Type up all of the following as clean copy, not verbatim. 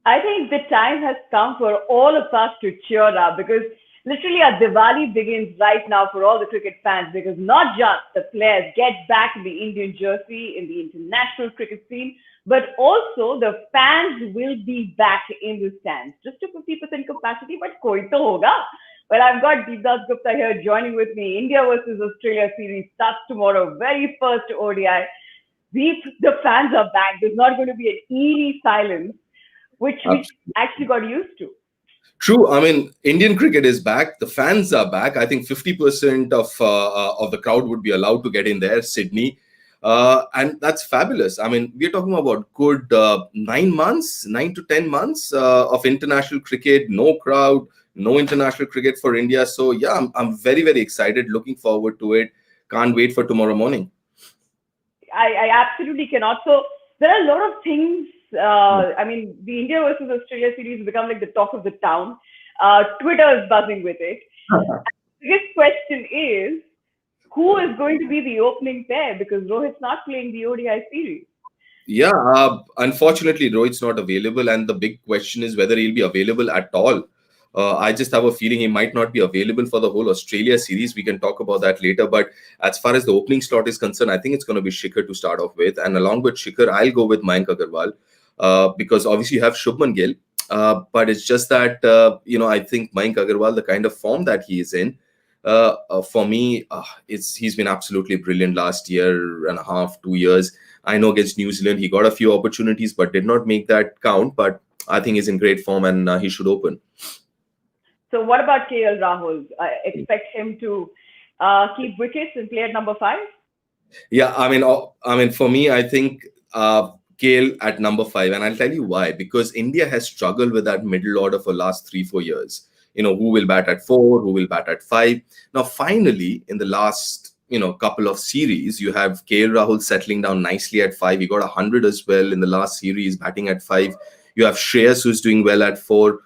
I think the time has come for all of us to cheer up because literally our Diwali begins right now for all the cricket fans because not just the players get back in the Indian jersey in the international cricket scene, but also the fans will be back in the stands. Just to 50% capacity, but koi to hoga. Well, I've got Deepdas Gupta here joining with me. India versus Australia series starts tomorrow, very first ODI. The fans are back. There's not going to be an eerie silence which we actually got used to. True. I mean, Indian cricket is back. The fans are back. I think 50% of the crowd would be allowed to get in there, Sydney. And that's fabulous. I mean, we're talking about good 9 months, 9 to 10 months of international cricket, no crowd, no international cricket for India. So, yeah, I'm very, very excited. Looking forward to it. Can't wait for tomorrow morning. I absolutely cannot. So, there are a lot of things. I mean, the India versus Australia series has become like the talk of the town. Twitter is buzzing with it. The biggest question is, who is going to be the opening pair? Because Rohit's not playing the ODI series. Yeah, unfortunately, Rohit's not available. And the big question is whether he'll be available at all. I just have a feeling he might not be available for the whole Australia series. We can talk about that later. But as far as the opening slot is concerned, I think it's going to be Shikhar to start off with. And along with Shikhar, I'll go with Mayank Agarwal. Because obviously you have Shubman Gill, but it's just that, I think Mayank Agarwal, the kind of form that he is in, for me, he's been absolutely brilliant last year and a half, 2 years. I know against New Zealand, he got a few opportunities, but did not make that count. But I think he's in great form and he should open. So what about KL Rahul? I expect him to keep wickets and play at number 5? Yeah, I mean, for me, I think KL at number 5, and I'll tell you why. Because India has struggled with that middle order for last 3-4 years. Who will bat at 4, who will bat at 5. Now, finally, in the last couple of series, you have KL Rahul settling down nicely at 5. He got 100 as well in the last series, batting at 5. You have Shreyas who's doing well at 4.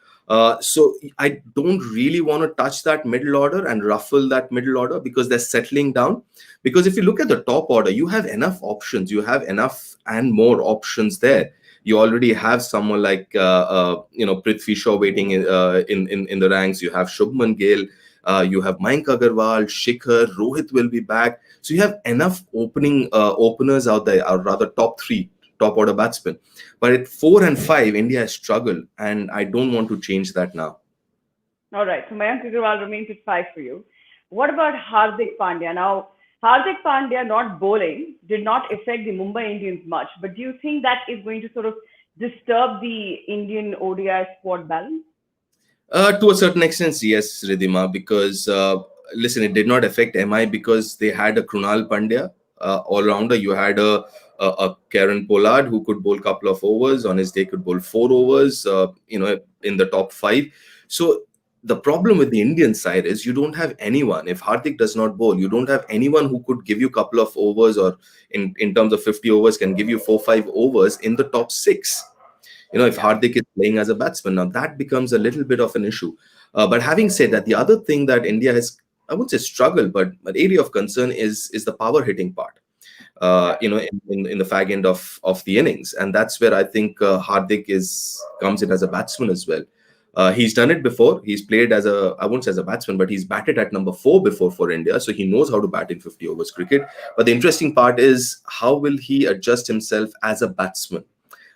So I don't really want to touch that middle order and ruffle that middle order because they're settling down. Because if you look at the top order, you have enough options. You have enough and more options there. You already have someone like Prithvi Shaw waiting in the ranks. You have Shubman Gill. You have Mayank Agarwal, Shikhar, Rohit will be back. So you have enough openers out there, or rather top 3. Top order batsmen. But at 4 and 5, India has struggled, and I don't want to change that now. All right. So Mayank Agarwal remains at 5 for you. What about Hardik Pandya? Now, Hardik Pandya not bowling did not affect the Mumbai Indians much, but do you think that is going to sort of disturb the Indian ODI squad balance? To a certain extent, yes, Ridhima, because listen, it did not affect MI because they had a Krunal Pandya all-rounder. You had a Karen Pollard who could bowl a couple of overs. On his day, could bowl 4 overs, in the top 5. So the problem with the Indian side is you don't have anyone. If Hardik does not bowl, you don't have anyone who could give you a couple of overs or in terms of 50 overs can give you 4-5 overs in the top 6. If Hardik is playing as a batsman, now that becomes a little bit of an issue. But having said that, the other thing that India has, I wouldn't say struggle, but area of concern is the power hitting part. In the fag end of the innings, and that's where I think Hardik comes in as a batsman as well. He's done it before. He's played as I won't say as a batsman, but he's batted at number 4 before for India, so he knows how to bat in 50 overs cricket. But the interesting part is how will he adjust himself as a batsman?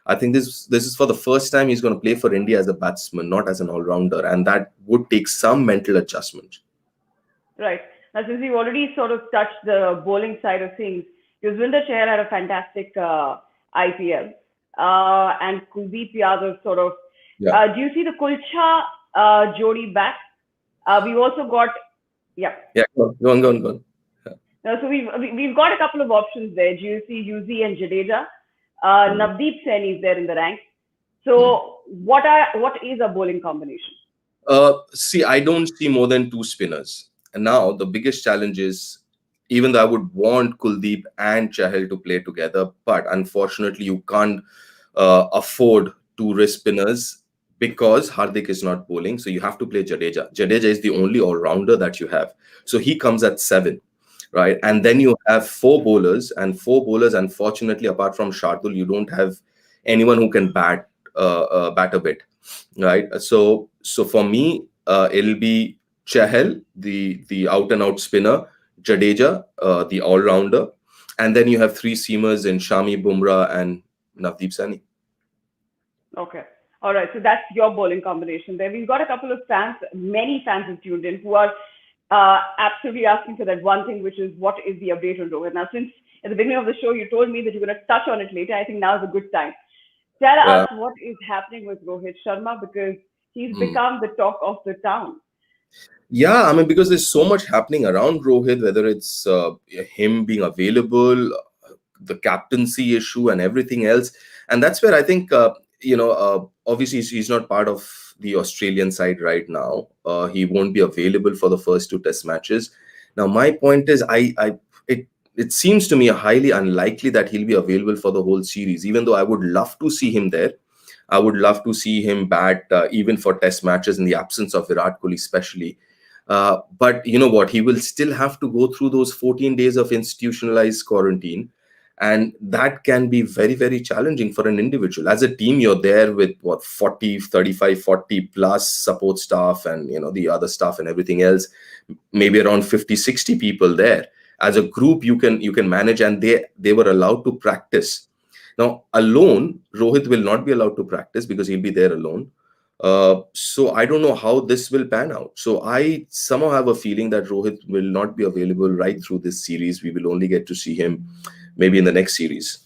I think this is for the first time he's going to play for India as a batsman, not as an all-rounder, and that would take some mental adjustment. Right. Now, since we've already sort of touched the bowling side of things, Yuzvinder Chahal had a fantastic IPL, and Kuldeep Yadav sort of. Yeah. Do you see the Kulcha Jodi back? We've also got, yeah. Go on. Yeah. So we've got a couple of options there. Do you see Yuzi and Jadeja? Navdeep Saini is there in the ranks. So what is a bowling combination? See, I don't see more than 2 spinners. And now the biggest challenge is, even though I would want Kuldeep and Chahal to play together, but unfortunately you can't afford 2 wrist spinners because Hardik is not bowling. So you have to play Jadeja. Jadeja is the only all-rounder that you have. So he comes at 7, right? And then you have 4 bowlers, and 4 bowlers, unfortunately, apart from Shardul, you don't have anyone who can bat batter bit, right? So for me, it'll be Chahal, the out and out spinner, Jadeja, the all rounder, and then you have three seamers in Shami, Bumrah, and Navdeep Saini. Okay. All right. So that's your bowling combination there. We've got a couple of fans, many fans have tuned in who are absolutely asking for that one thing, which is what is the update on Rohit? Now, since at the beginning of the show you told me that you're going to touch on it later, I think now is a good time. Tell us Yeah. what is happening with Rohit Sharma because he's Hmm. become the talk of the town. Yeah, I mean, because there's so much happening around Rohit, whether it's him being available, the captaincy issue, and everything else. And that's where I think, obviously he's not part of the Australian side right now. He won't be available for the first two test matches. Now, my point is, it seems to me highly unlikely that he'll be available for the whole series, even though I would love to see him there. I would love to see him bat even for test matches in the absence of Virat Kohli, especially. But you know what? He will still have to go through those 14 days of institutionalized quarantine. And that can be very, very challenging for an individual. As a team, you're there with what, 40, 35, 40 plus support staff and, the other staff and everything else, maybe around 50, 60 people there. As a group, you can manage, and they were allowed to practice. Now, alone, Rohit will not be allowed to practice because he'll be there alone. So I don't know how this will pan out. So I somehow have a feeling that Rohit will not be available right through this series. We will only get to see him maybe in the next series.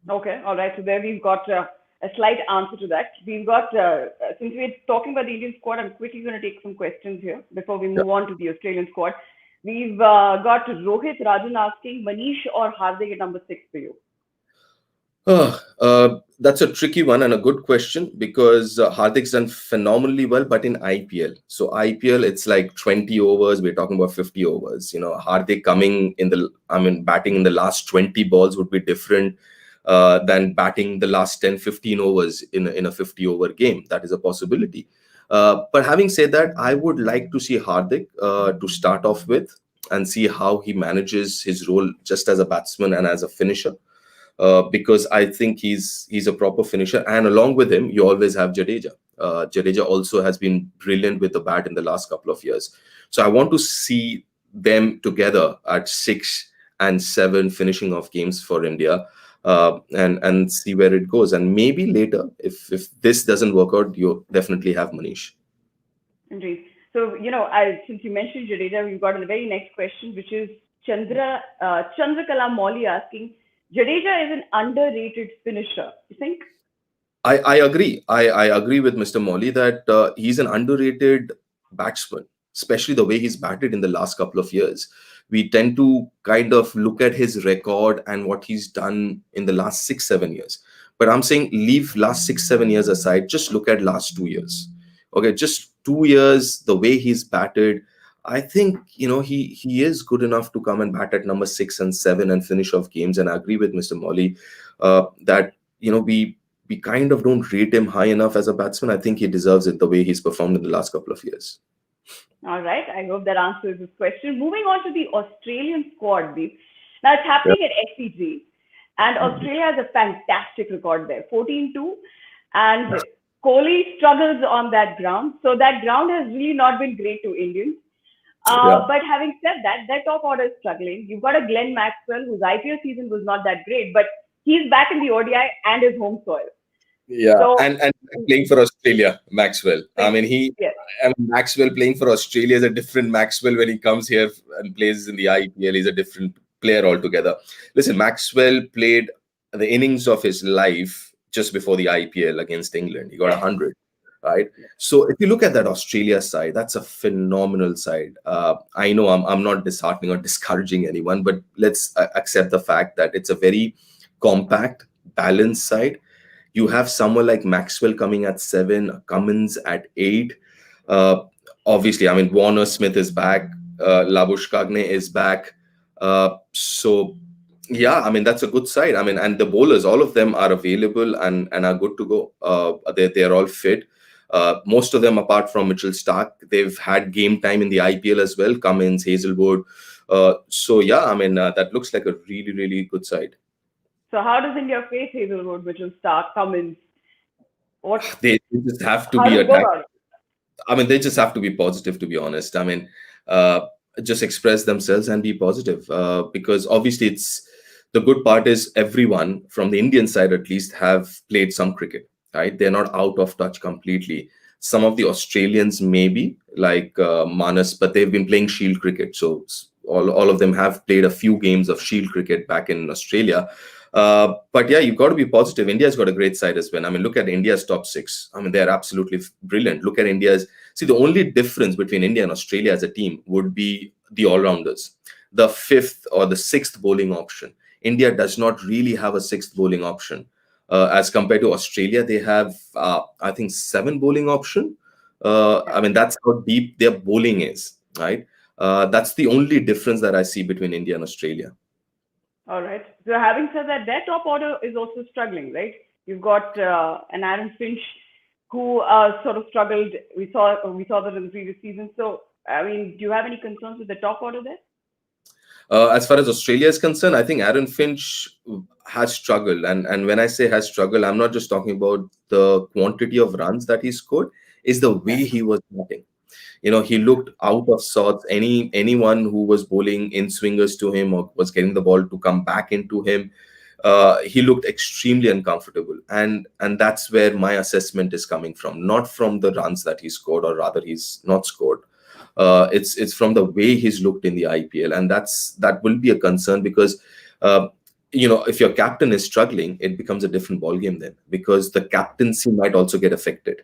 Okay, all right. So there we've got a slight answer to that. We've got, since we're talking about the Indian squad, I'm quickly going to take some questions here before we Yeah. move on to the Australian squad. We've got Rohit Rajan asking Manish or Hardik at number six for you. That's a tricky one and a good question because Hardik's done phenomenally well, but in IPL. So IPL, it's like 20 overs. We're talking about 50 overs. Hardik batting in the last 20 balls would be different than batting the last 10, 15 overs in a 50 over game. That is a possibility. But having said that, I would like to see Hardik to start off with and see how he manages his role just as a batsman and as a finisher. Because I think he's a proper finisher. And along with him, you always have Jadeja. Jadeja also has been brilliant with the bat in the last couple of years. So I want to see them together at 6 and 7 finishing off games for India, and see where it goes. And maybe later, if this doesn't work out, you definitely have Manish. Indeed. So, since you mentioned Jadeja, we've got the very next question, which is Chandrakala Molly asking, Jadeja is an underrated finisher, you think? I agree. I agree with Mr. Molly that he's an underrated batsman, especially the way he's batted in the last couple of years. We tend to kind of look at his record and what he's done in the last 6, 7 years. But I'm saying leave last 6, 7 years aside. Just look at last 2 years. Okay, just 2 years, the way he's batted. I think he is good enough to come and bat at number 6 and 7 and finish off games. And I agree with Mr. Molly that we kind of don't rate him high enough as a batsman. I think he deserves it the way he's performed in the last couple of years. All right. I hope that answers this question. Moving on to the Australian squad, Deep. Now, it's Yeah. happening at SCG, and Australia has a fantastic record there 14-2. And Kohli struggles on that ground. So, that ground has really not been great to Indians. Yeah. But having said that, their top order is struggling. You've got a Glenn Maxwell, whose IPL season was not that great, but he's back in the ODI and his home soil. Yeah, So, and playing for Australia, Maxwell. yes, Maxwell playing for Australia is a different Maxwell when he comes here and plays in the IPL. He's a different player altogether. Listen, Maxwell played the innings of his life just before the IPL against England. He got yes. 100, right? So if you look at that Australia side, that's a phenomenal side. I know I'm not disheartening or discouraging anyone, but let's accept the fact that it's a very compact, balanced side. You have someone like Maxwell coming at 7, Cummins at 8. Uh, Obviously, Warner Smith is back. Labush Kagne is back. So, yeah, that's a good side. And the bowlers, all of them are available and are good to go. They're all fit. Most of them, apart from Mitchell Stark, they've had game time in the IPL as well. Cummins, Hazelwood. So, yeah, that looks like a really, really good side. So how does India face Hazelwood, Mitchell Stark, Cummins? What? They just have to How be do you go attacked. about it? I mean, they just have to be positive, to be honest. I mean, uh, just express themselves and be positive, because obviously it's the good part is everyone from the Indian side at least have played some cricket, right? They're not out of touch completely. Some of the Australians maybe like Manas, but they've been playing Shield cricket, so all of them have played a few games of Shield cricket back in Australia. But yeah, you've got to be positive. India's got a great side as well. I mean, look at India's top six. I mean, they're absolutely brilliant. Look at India's. See, the only difference between India and Australia as a team would be the all rounders, the fifth or the sixth bowling option. India does not really have a sixth bowling option. As compared to Australia, they have, I think, seven bowling option. Yeah. I mean, that's how deep their bowling is, right? That's the only difference that I see between India and Australia. All right. So having said that, their top order is also struggling, right? You've got an Aaron Finch who sort of struggled. We saw that in the previous season. So I mean, do you have any concerns with the top order there? As far as Australia is concerned, I think Aaron Finch has struggled, and when I say has struggled, I'm not just talking about the quantity of runs that he scored, is the Yeah. way he was batting. He looked out of sorts. Anyone who was bowling in swingers to him or was getting the ball to come back into him, he looked extremely uncomfortable, and that's where my assessment is coming from, not from the runs that he scored, or rather he's not scored. It's from the way he's looked in the IPL, and that will be a concern because uh, if your captain is struggling, it becomes a different ball game then, because the captaincy might also get affected.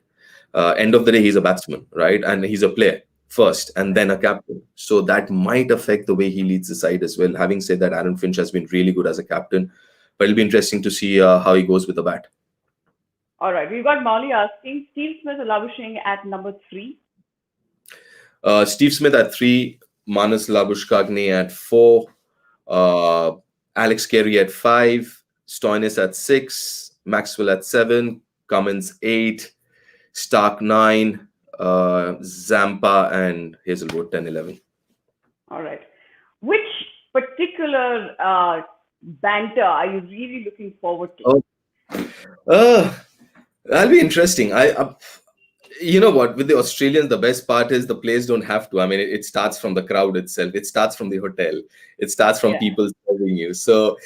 End of the day, he's a batsman, right? And he's a player first and then a captain. So that might affect the way he leads the side as well. Having said that, Aaron Finch has been really good as a captain, but it'll be interesting to see how he goes with the bat. All right. We've got Molly asking Steve Smith or Labushing at number three. Steve Smith at three, Manas Labushkagne at four, uh, Alex Carey at five, Stoinis at six, Maxwell at seven, Cummins eight, Stark nine, Zampa and Hazelwood 10, 11. All right. Which particular banter are you really looking forward to? Oh, that'll be interesting. You know what, with the Australians, the best part is the players don't have to. I mean, it starts from the crowd itself, it starts from the hotel, it starts from Yeah. people serving you. So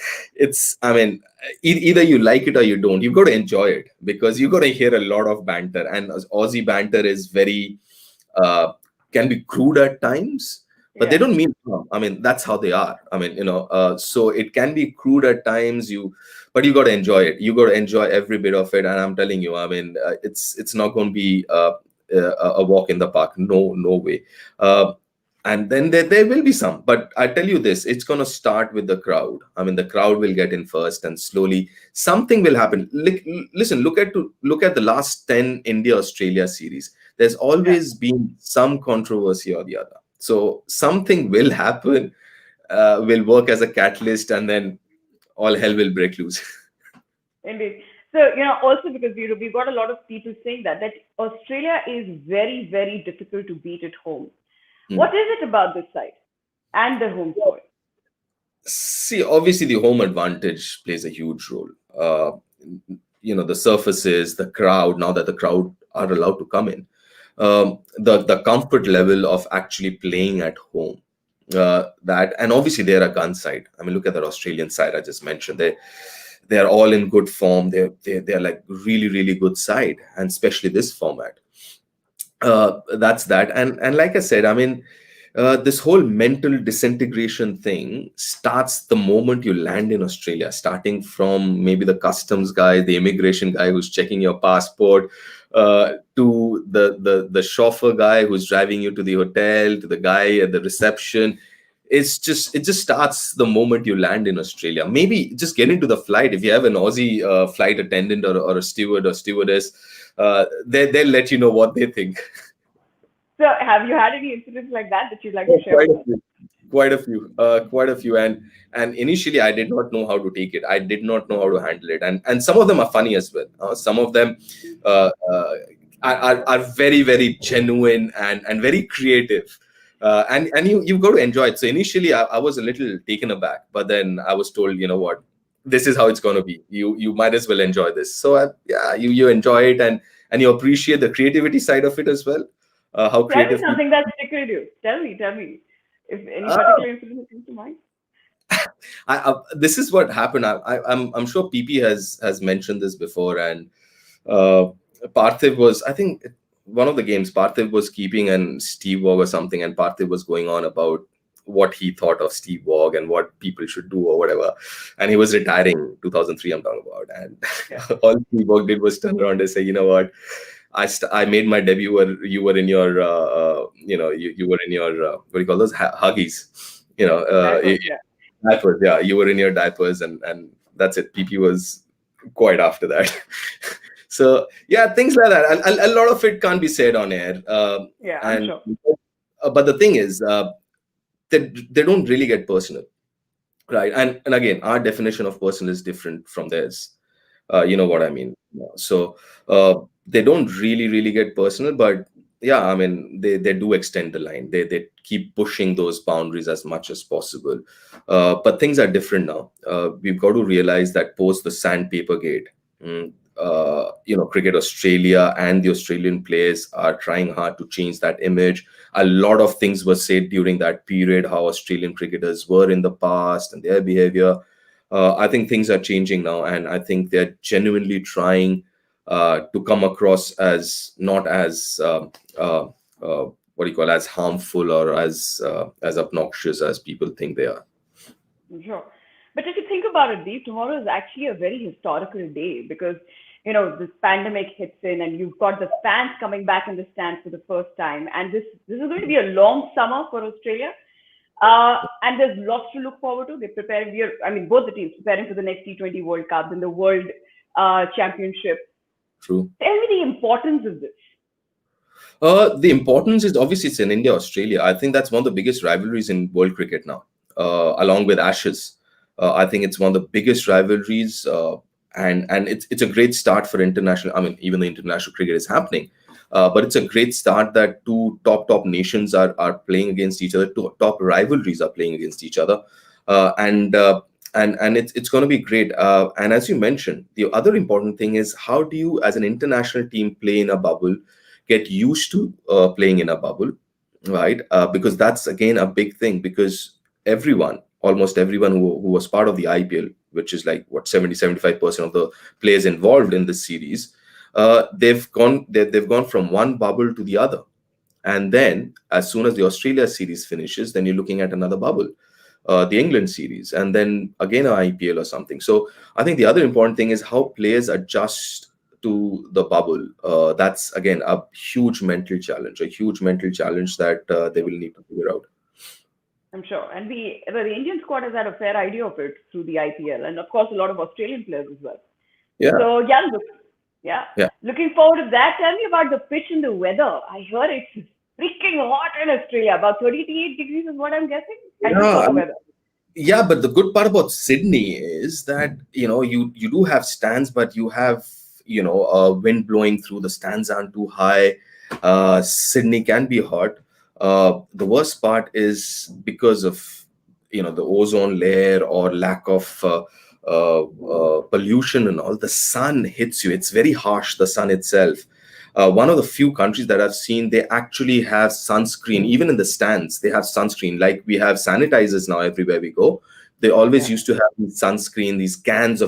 I mean, either you like it or you don't. You've got to enjoy it because you've got to hear a lot of banter, and Aussie banter is very uh, can be crude at times, but they Yeah. don't mean harm. I mean, that's how they are. I mean, so it can be crude at times. But you got to enjoy it. You got to enjoy every bit of it. And I'm telling you, I mean, it's not going to be a walk in the park. No, no way. And then there will be some, but I tell you this, it's going to start with the crowd. I mean, the crowd will get in first, and slowly something will happen. Listen, look at the last 10 India Australia series. There's Yeah. always been some controversy or the other, so something will happen, will work as a catalyst, and then all hell will break loose. Indeed. So, also because we've got a lot of people saying that Australia is very, very difficult to beat at home. What is it about this side and the home soil? See, obviously, the home advantage plays a huge role. The surfaces, the crowd. Now that the crowd are allowed to come in, the comfort level of actually playing at home. That, and obviously they're a gun side. I mean, look at that Australian side I just mentioned. They're all in good form. They're like really, really good side, and especially this format. That's that. And like I said, I mean, this whole mental disintegration thing starts the moment you land in Australia, starting from maybe the customs guy, the immigration guy who's checking your passport, to the chauffeur guy who's driving you to the hotel, to the guy at the reception. It just starts the moment you land in Australia. Maybe just get into the flight. If you have an Aussie flight attendant or a steward or stewardess, they'll let you know what they think. So, have you had any incidents like that you'd like to Oh, share with us? quite a few, and initially I did not know how to take it. I did not know how to handle it, and some of them are funny as well. Some of them uh, uh, are very, very genuine and very creative, and you've got to enjoy it. So initially I was a little taken aback, but then I was told, you know what, this is how it's going to be. You might as well enjoy this. So yeah, you enjoy it, and you appreciate the creativity side of it as well. How Tell me creative people. something that stick with you. Tell me. If any particular incident that comes to mind. This is what happened. I'm sure PP has mentioned this before, and uh, Parthiv was, I think, one of the games. Parthiv was keeping and Steve Wog or something, and Parthiv was going on about what he thought of Steve Wog and what people should do or whatever. And he was retiring 2003. I'm talking about, and Yeah. all Steve Wog did was turn around and say, you know what? I made my debut when you were in your you were in your what do you call those huggies, Diapers, yeah. diapers. Yeah, you were in your diapers, and that's it. PP was quite after that. So yeah, things like that. A lot of it can't be said on air. Yeah, I'm And sure. but the thing is, they don't really get personal, right? And again, our definition of personal is different from theirs. You know what Yeah. I mean? Yeah. So they don't really get personal, but yeah, I mean, they do extend the line. They keep pushing those boundaries as much as possible. But things are different now. We've got to realize that post the sandpaper gate, Cricket Australia and the Australian players are trying hard to change that image. A lot of things were said during that period, how Australian cricketers were in the past and their behavior. I think things are changing now, and I think they're genuinely trying to come across as not as what do you call, as harmful or as obnoxious as people think they are. Sure. But if you think about it, Deep, tomorrow is actually a very historical day because, this pandemic hits in and you've got the fans coming back in the stands for the first time. And this is going to be a long summer for Australia. And there's lots to look forward to. They're preparing, both the teams preparing for the next T20 World Cup and the World Championship. True. Tell me the importance of this. The importance is obviously it's in India, Australia. I think that's one of the biggest rivalries in world cricket now, along with Ashes. I think it's one of the biggest rivalries, and it's a great start for international. I mean, even the international cricket is happening, but it's a great start that two top nations are playing against each other. Two top rivalries are playing against each other, and it's going to be great. And as you mentioned, the other important thing is how do you, as an international team, play in a bubble, get used to playing in a bubble, right? Because that's again a big thing, because almost everyone who was part of the IPL, which is like what 70-75% of the players involved in this series, they've gone from one bubble to the other, and then as soon as the Australia series finishes, then you're looking at another bubble, the England series, and then again an IPL or something. So I think the other important thing is how players adjust to the bubble. That's again a huge mental challenge, that they will need to figure out. I'm sure. And the Indian squad has had a fair idea of it through the IPL, and of course a lot of Australian players as well. Yeah, So yeah, yeah, looking forward to that. Tell me about the pitch and the weather. I heard it's freaking hot in Australia, about 38 degrees is what I'm guessing. I just saw yeah. the weather. Yeah, but the good part about Sydney is that you do have stands, but you have wind blowing through. The stands aren't too high. Sydney can be hot. The worst part is because of the ozone layer or lack of pollution and all. The sun hits you. It's very harsh. The sun itself. One of the few countries that I've seen, they actually have sunscreen. Even in the stands, they have sunscreen. Like we have sanitizers now everywhere we go. They always Yeah. used to have sunscreen, these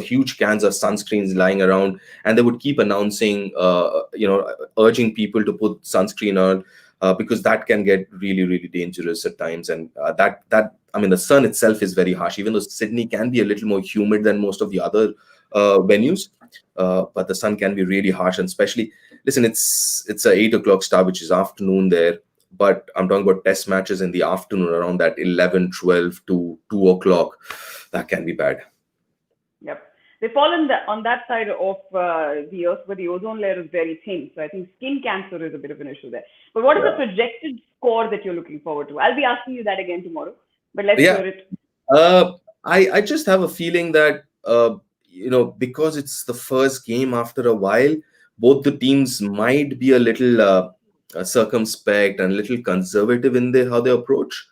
huge cans of sunscreens lying around, and they would keep announcing, urging people to put sunscreen on, because that can get really dangerous at times. And I mean, the sun itself is very harsh. Even though Sydney can be a little more humid than most of the other venues, but the sun can be really harsh, and especially, listen, it's a 8 o'clock start, which is afternoon there, but I'm talking about test matches in the afternoon around that 11, 12 to 2 o'clock. That can be bad. Yep. They fall on that side of the earth where the ozone layer is very thin. So I think skin cancer is a bit of an issue there. But what is the Yeah. projected score that you're looking forward to? I'll be asking you that again tomorrow, but let's Yeah. hear it. I just have a feeling that because it's the first game after a while, both the teams might be a little circumspect and a little conservative in how they approach.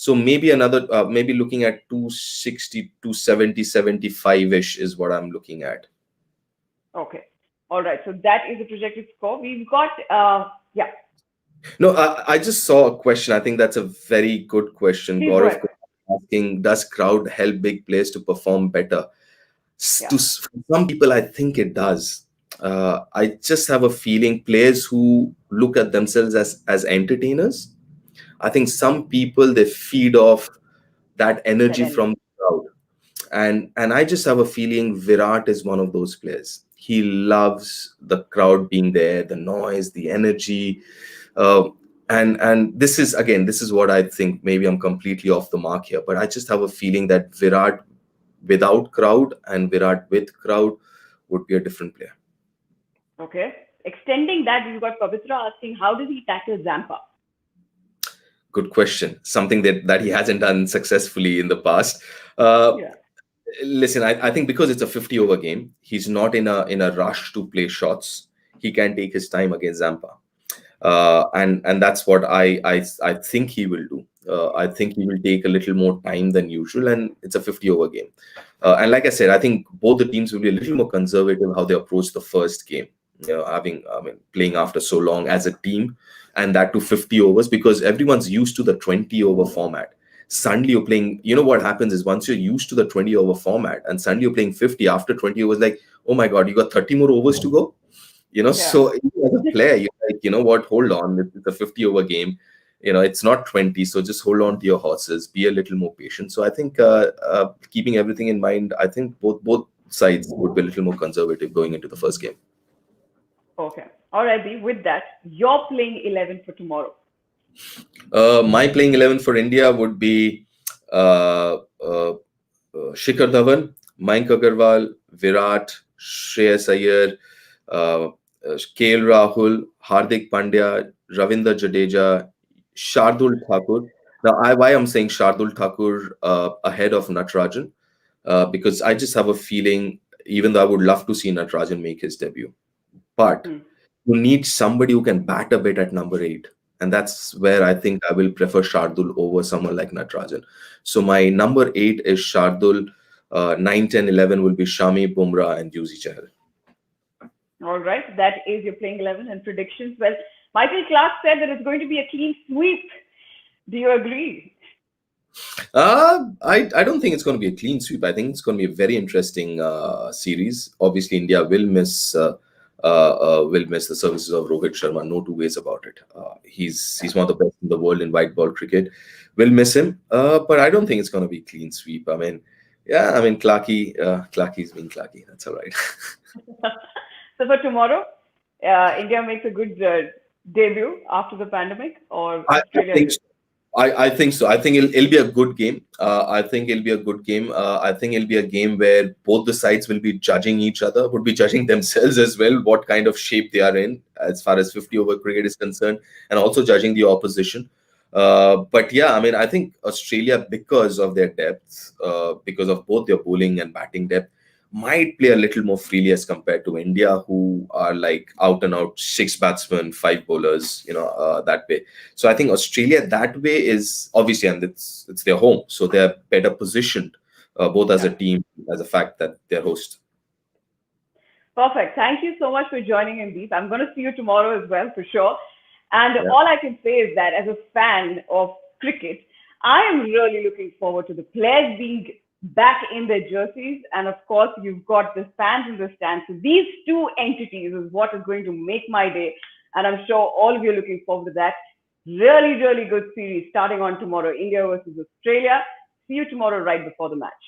So maybe another, maybe looking at 260, 270, 75-ish is what I'm looking at. Okay. All right. So that is the projected score. We've got, yeah, No, I just saw a question. I think that's a very good question. please go Gaurav ahead. asking, does crowd help big players to perform better? Yeah. For some people, I think it does. I just have a feeling players who look at themselves as entertainers, I think some people they feed off that That energy from energy. the crowd. And I just have a feeling Virat is one of those players. He loves the crowd being there, the noise, the energy. Uh, and this is what I think. Maybe I'm completely off the mark here, but I just have a feeling that Virat without crowd and Virat with crowd would be a different player. Okay. Extending that, we've got Pavitra asking, how does he tackle Zampa? Good question. Something that he hasn't done successfully in the past. Uh, Yeah. Listen, I think because it's a 50 over game, he's not in a rush to play shots. He can take his time against Zampa. And that's what I think he will do. I think he will take a little more time than usual, and it's a 50 over game. And like I said, I think both the teams will be a little more conservative how they approach the first game. Having playing after so long as a team, and that to 50 overs because everyone's used to the 20 over format. Suddenly you're playing. You know what happens is once you're used to the 20 over format, and suddenly you're playing 50 after 20 overs, like oh my god, you got 30 more overs to go. Yeah. So as a player you're like, you know what, hold on, it's a 50 over game, it's not 20, so just hold on to your horses, be a little more patient. So I think keeping everything in mind, I think both sides would be a little more conservative going into the first game. Okay. All right, Dee. With that, you're playing 11 for tomorrow. My playing 11 for India would be uh, uh, Shikhar Dhawan, Mayank Agarwal, Virat, Shreyas Iyer, uh, KL Rahul, Hardik Pandya, Ravindra Jadeja, Shardul Thakur. Now, why I'm saying Shardul Thakur ahead of Natarajan, because I just have a feeling, even though I would love to see Natarajan make his debut, but Hmm. you need somebody who can bat a bit at number 8. And that's where I think I will prefer Shardul over someone like Natarajan. So my number 8 is Shardul. 9, 10, 11 will be Shami, Bumrah, and Yuzi Chahal. All right. That is your playing 11 and predictions. Well, Michael Clark said that it's going to be a clean sweep. Do you agree? I don't think it's going to be a clean sweep. I think it's going to be a very interesting series. Obviously, India will miss the services of Rohit Sharma. No two ways about it. He's one of the best in the world in white ball cricket. We'll miss him, but I don't think it's going to be a clean sweep. I mean, yeah, I mean Clarky's being Clarky. That's all right. So for tomorrow, India makes a good debut after the pandemic, or I Australia think loses? so. I think so. I think it'll be a good game. I think it'll be a good game. I think it'll be a game where both the sides will be judging each other, would be judging themselves as well, what kind of shape they are in as far as 50 over cricket is concerned, and also judging the opposition. But yeah, I mean, I think Australia, because of their depth, because of both their bowling and batting depth, might play a little more freely as compared to India, who are like out and out 6 batsmen, 5 bowlers, that way. So I think Australia that way is obviously, and it's their home, so they're better positioned, both as a Yeah. team, as a fact that they're host. Perfect. Thank you so much for joining in, Deep. I'm going to see you tomorrow as well, for sure. And Yeah. all I can say is that as a fan of cricket, I am really looking forward to the players being back in their jerseys. And of course, you've got the fans in the stands. So these two entities is what is going to make my day. And I'm sure all of you are looking forward to that. Really, really good series starting on tomorrow, India versus Australia. See you tomorrow right before the match.